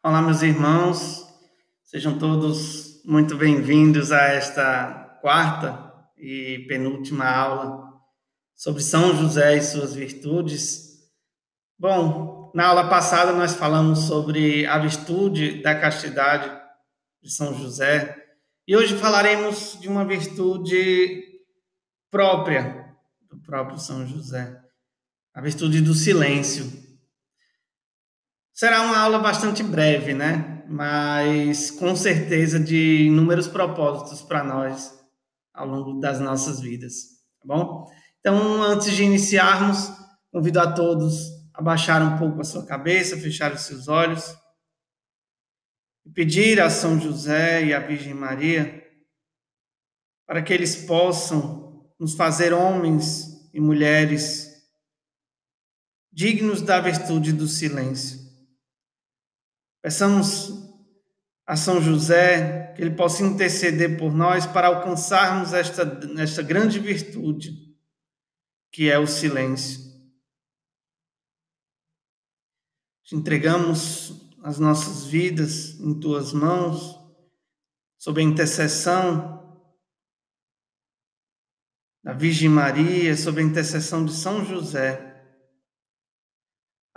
Olá, meus irmãos, sejam todos muito bem-vindos a esta quarta e penúltima aula sobre São José e suas virtudes. Bom, na aula passada nós falamos sobre a virtude da castidade de São José e hoje falaremos de uma virtude própria do próprio São José, a virtude do silêncio. Será uma aula bastante breve, né? Mas com certeza de inúmeros propósitos para nós ao longo das nossas vidas, tá bom? Então, antes de iniciarmos, convido a todos a baixar um pouco a sua cabeça, fechar os seus olhos e pedir a São José e à Virgem Maria para que eles possam nos fazer homens e mulheres dignos da virtude do silêncio. Peçamos a São José que ele possa interceder por nós para alcançarmos esta grande virtude, que é o silêncio. Te entregamos as nossas vidas em tuas mãos, sob a intercessão da Virgem Maria, sob a intercessão de São José.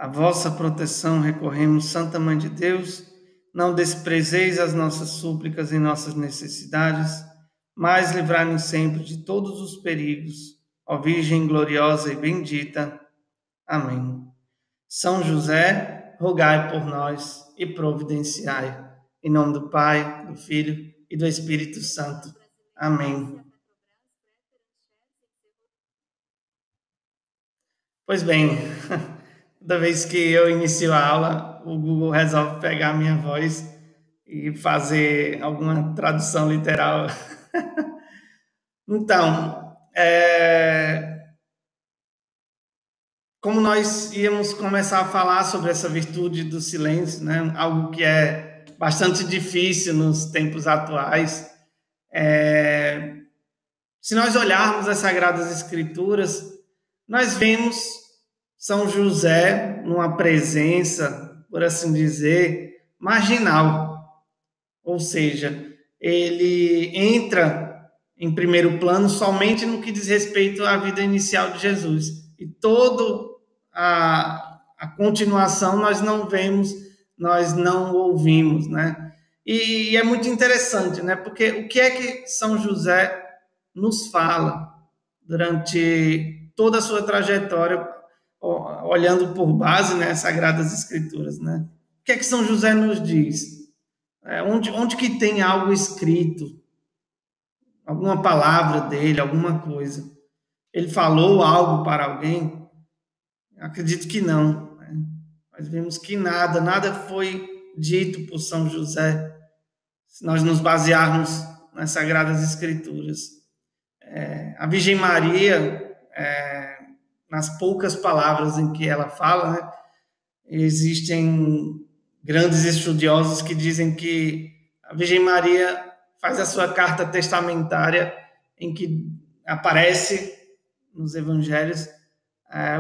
A vossa proteção recorremos, Santa Mãe de Deus. Não desprezeis as nossas súplicas em nossas necessidades, mas livrai-nos sempre de todos os perigos. Ó Virgem gloriosa e bendita. Amém. São José, rogai por nós e providenciai. Em nome do Pai, do Filho e do Espírito Santo. Amém. Pois bem, toda vez que eu inicio a aula, o Google resolve pegar a minha voz e fazer alguma tradução literal. Então, como nós íamos começar a falar sobre essa virtude do silêncio, né? Algo que é bastante difícil nos tempos atuais, se nós olharmos as Sagradas Escrituras, nós vemos São José numa presença, por assim dizer, marginal. Ou seja, ele entra em primeiro plano somente no que diz respeito à vida inicial de Jesus. E toda a continuação nós não vemos, nós não ouvimos, né? E é muito interessante, né? Porque o que é que São José nos fala durante toda a sua trajetória, olhando por base, né, Sagradas Escrituras, né? O que é que São José nos diz? Onde que tem algo escrito? Alguma palavra dele, alguma coisa? Ele falou algo para alguém? Acredito que não, né? Nós vemos que nada foi dito por São José, se nós nos basearmos nas Sagradas Escrituras. A Virgem Maria, nas poucas palavras em que ela fala, né, existem grandes estudiosos que dizem que a Virgem Maria faz a sua carta testamentária em que aparece nos evangelhos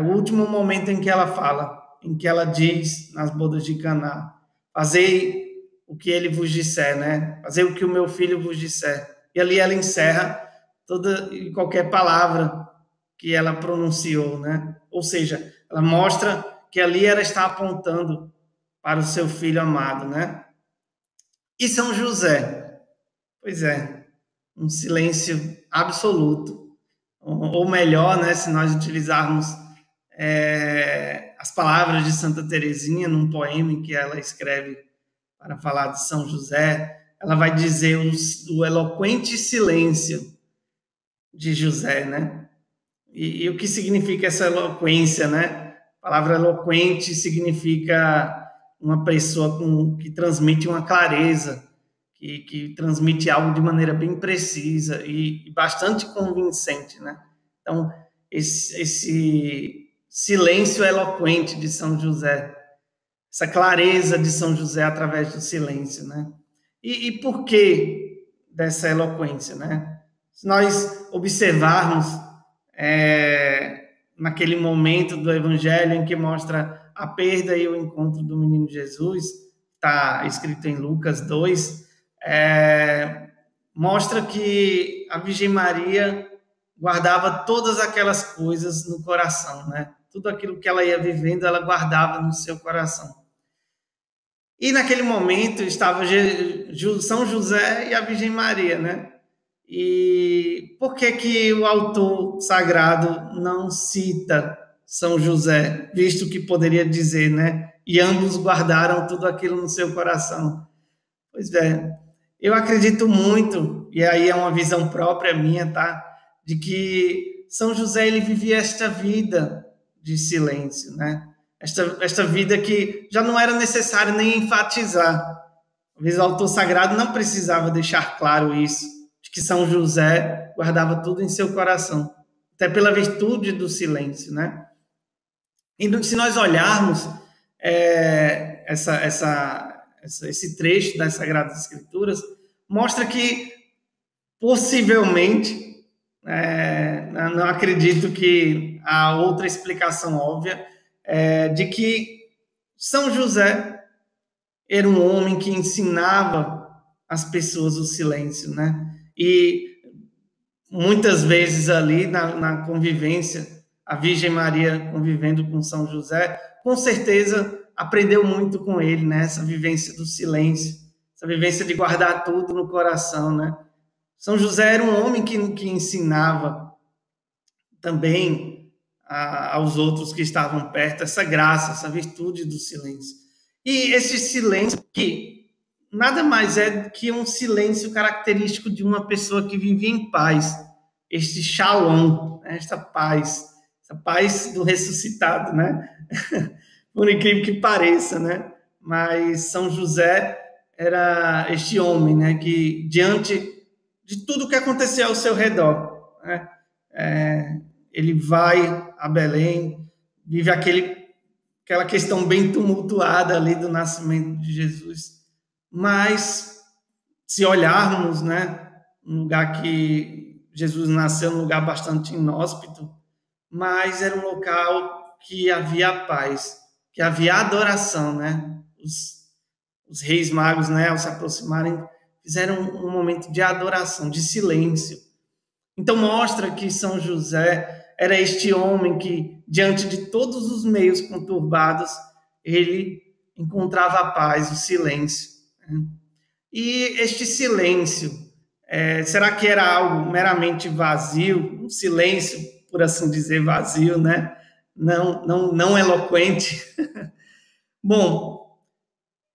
o último momento em que ela fala, em que ela diz nas bodas de Caná: fazei o que ele vos disser, né? Fazei o que o meu filho vos disser. E ali ela encerra toda e qualquer palavra que ela pronunciou, né? Ou seja, ela mostra que ali ela está apontando para o seu filho amado, né? E São José? Pois é, um silêncio absoluto. Ou melhor, né, se nós utilizarmos as palavras de Santa Teresinha num poema em que ela escreve para falar de São José, ela vai dizer o eloquente silêncio de José, né? E o que significa essa eloquência, né? A palavra eloquente significa uma pessoa que transmite uma clareza, que transmite algo de maneira bem precisa e bastante convincente, né? Então, esse silêncio eloquente de São José, essa clareza de São José através do silêncio, né? E por que dessa eloquência, né? Se nós observarmos naquele momento do Evangelho em que mostra a perda e o encontro do menino Jesus, está escrito em Lucas 2, mostra que a Virgem Maria guardava todas aquelas coisas no coração, né? Tudo aquilo que ela ia vivendo, ela guardava no seu coração. E naquele momento estava São José e a Virgem Maria, né? E por que o autor sagrado não cita São José, visto que poderia dizer, né? E ambos guardaram tudo aquilo no seu coração. Pois é, eu acredito muito, e aí é uma visão própria minha, tá? De que São José, ele vivia esta vida de silêncio, né? Esta vida que já não era necessário nem enfatizar. Talvez o autor sagrado não precisava deixar claro isso, de que São José guardava tudo em seu coração, até pela virtude do silêncio, né? E se nós olharmos esse trecho das Sagradas Escrituras, mostra que possivelmente, não acredito que há outra explicação óbvia, de que São José era um homem que ensinava as pessoas o silêncio, né? E muitas vezes ali na convivência, a Virgem Maria convivendo com São José, com certeza aprendeu muito com ele, né? Essa vivência do silêncio, essa vivência de guardar tudo no coração, né? São José era um homem que ensinava também aos outros que estavam perto essa graça, essa virtude do silêncio. E esse silêncio que nada mais é que um silêncio característico de uma pessoa que vivia em paz, este shalom, esta paz do ressuscitado, né? Por incrível que pareça, né? Mas São José era este homem, né? Que diante de tudo que acontecia ao seu redor, né? Ele vai a Belém, vive aquela questão bem tumultuada ali do nascimento de Jesus. Mas, se olharmos, né, um lugar que Jesus nasceu, um lugar bastante inóspito, mas era um local que havia paz, que havia adoração, né? Os reis magos, né, ao se aproximarem, fizeram um momento de adoração, de silêncio. Então mostra que São José era este homem que, diante de todos os meios conturbados, ele encontrava a paz, o silêncio. E este silêncio, será que era algo meramente vazio? Um silêncio, por assim dizer, vazio, né? Não eloquente. Bom,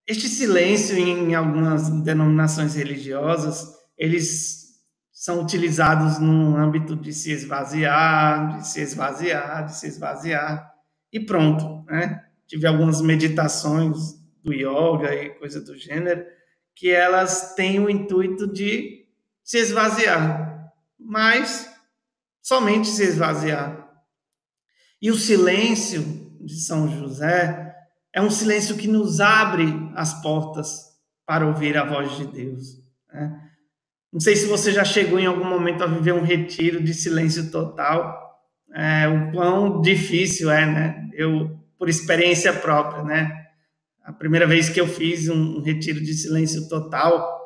este silêncio em algumas denominações religiosas, eles são utilizados no âmbito de se esvaziar, de se esvaziar, de se esvaziar, e pronto, né? Tive algumas meditações do yoga e coisa do gênero, que elas têm o intuito de se esvaziar, mas somente se esvaziar. E o silêncio de São José é um silêncio que nos abre as portas para ouvir a voz de Deus, né? Não sei se você já chegou em algum momento a viver um retiro de silêncio total, o quão difícil é, né? Eu, por experiência própria, né? A primeira vez que eu fiz um retiro de silêncio total,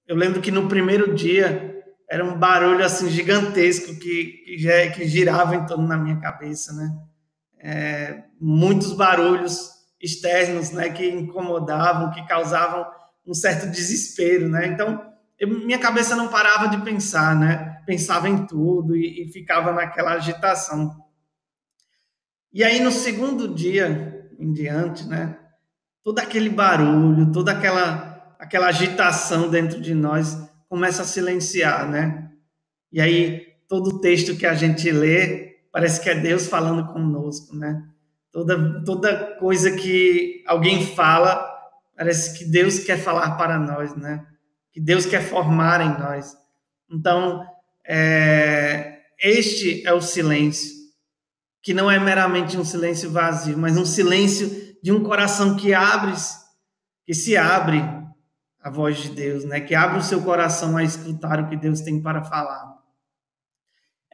eu lembro que no primeiro dia era um barulho assim gigantesco que girava em torno da minha cabeça, né? Muitos barulhos externos, né? Que incomodavam, que causavam um certo desespero, né? Então, minha cabeça não parava de pensar, né? Pensava em tudo e ficava naquela agitação. E aí, no segundo dia em diante, né? Todo aquele barulho, toda aquela agitação dentro de nós começa a silenciar, né? E aí, todo texto que a gente lê parece que é Deus falando conosco, né? Toda coisa que alguém fala, parece que Deus quer falar para nós, né? Que Deus quer formar em nós. Então, este é o silêncio, que não é meramente um silêncio vazio, mas um silêncio de um coração que se abre à voz de Deus, né? Que abre o seu coração a escutar o que Deus tem para falar.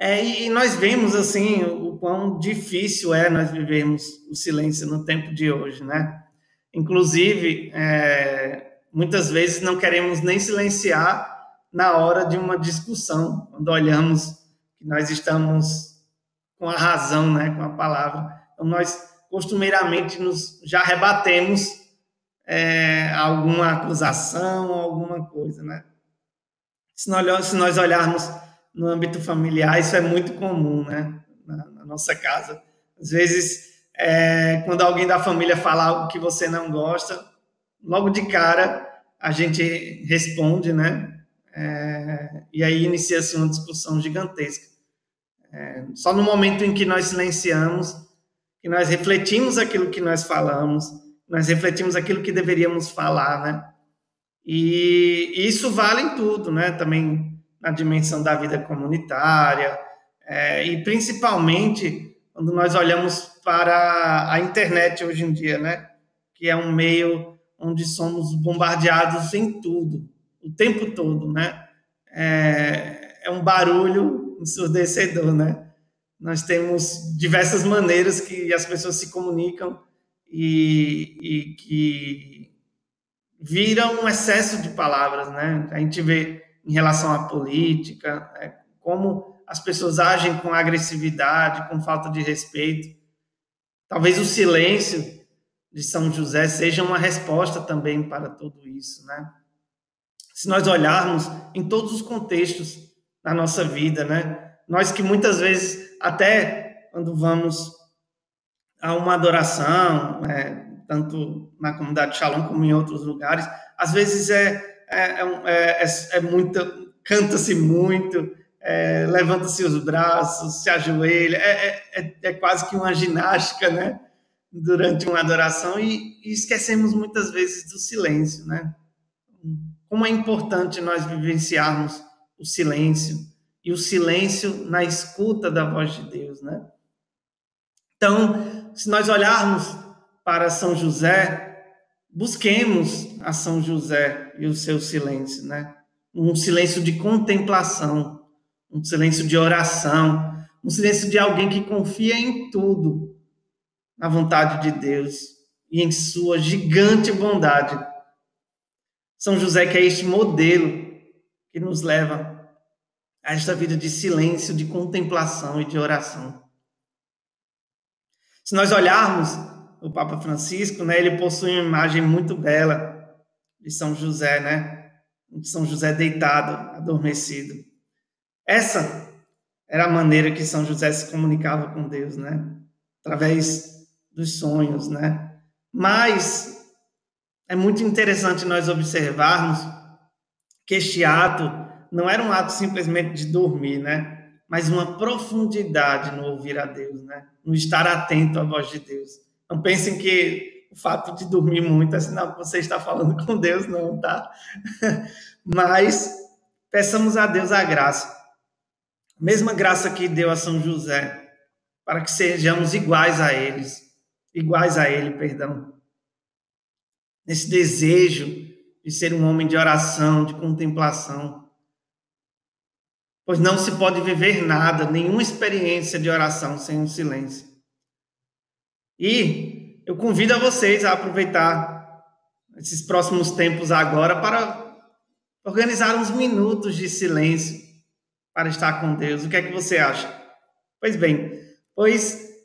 E nós vemos, assim, o quão difícil é nós vivermos o silêncio no tempo de hoje, né? Inclusive, muitas vezes não queremos nem silenciar na hora de uma discussão, quando olhamos que nós estamos com a razão, né, com a palavra. Então, nós costumeiramente já rebatemos alguma acusação, alguma coisa, né? Se nós olharmos no âmbito familiar, isso é muito comum, né, na nossa casa. Às vezes, quando alguém da família fala algo que você não gosta, logo de cara a gente responde, né? E aí inicia-se uma discussão gigantesca. Só no momento em que nós silenciamos, que nós refletimos aquilo que nós falamos, nós refletimos aquilo que deveríamos falar, né? E isso vale em tudo, né? Também na dimensão da vida comunitária, e principalmente quando nós olhamos para a internet hoje em dia, né? Que é um meio onde somos bombardeados em tudo, o tempo todo, né? É um barulho ensurdecedor, né? Nós temos diversas maneiras que as pessoas se comunicam e que viram um excesso de palavras, né? A gente vê em relação à política, como as pessoas agem com agressividade, com falta de respeito. Talvez o silêncio de São José seja uma resposta também para tudo isso, né? Se nós olharmos em todos os contextos da nossa vida, né? Nós que muitas vezes, até quando vamos a uma adoração, tanto na comunidade Shalom como em outros lugares, às vezes muito, canta-se muito, levanta-se os braços, se ajoelha, é quase que uma ginástica, né? Durante uma adoração e esquecemos muitas vezes do silêncio, né? Como é importante nós vivenciarmos o silêncio e o silêncio na escuta da voz de Deus, né? Então, se nós olharmos para São José, busquemos a São José e o seu silêncio, né? Um silêncio de contemplação, um silêncio de oração, um silêncio de alguém que confia em tudo, na vontade de Deus e em sua gigante bondade. São José que é este modelo que nos leva a esta vida de silêncio, de contemplação e de oração. Se nós olharmos o Papa Francisco, né, ele possui uma imagem muito bela de São José, né? De São José deitado, adormecido. Essa era a maneira que São José se comunicava com Deus, né? Através dos sonhos, né? Mas é muito interessante nós observarmos que este ato não era um ato simplesmente de dormir, né? Mas uma profundidade no ouvir a Deus, né? No estar atento à voz de Deus. Não pensem que o fato de dormir muito é sinal que você está falando com Deus, não, tá? Mas peçamos a Deus a graça. A mesma graça que deu a São José, para que sejamos iguais a ele, perdão. Nesse desejo de ser um homem de oração, de contemplação. Pois não se pode viver nada, nenhuma experiência de oração sem um silêncio. E eu convido a vocês a aproveitar esses próximos tempos agora para organizar uns minutos de silêncio para estar com Deus. O que é que você acha? Pois bem,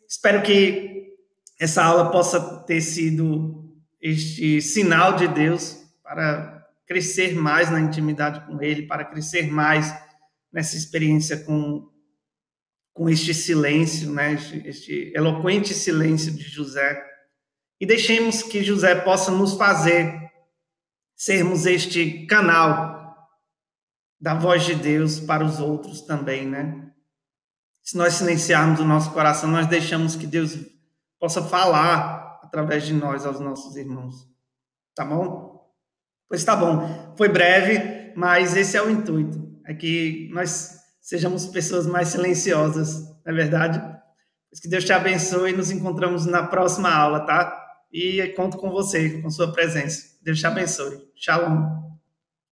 espero que essa aula possa ter sido este sinal de Deus para crescer mais na intimidade com Ele, para crescer mais nessa experiência com este silêncio, né? Este eloquente silêncio de José. E deixemos que José possa nos fazer sermos este canal da voz de Deus para os outros também, né? Se nós silenciarmos o nosso coração, nós deixamos que Deus possa falar através de nós aos nossos irmãos. Tá bom? Pois tá bom. Foi breve, mas esse é o intuito. É que nós sejamos pessoas mais silenciosas, não é verdade? Que Deus te abençoe e nos encontramos na próxima aula, tá? E conto com você, com sua presença. Deus te abençoe. Shalom.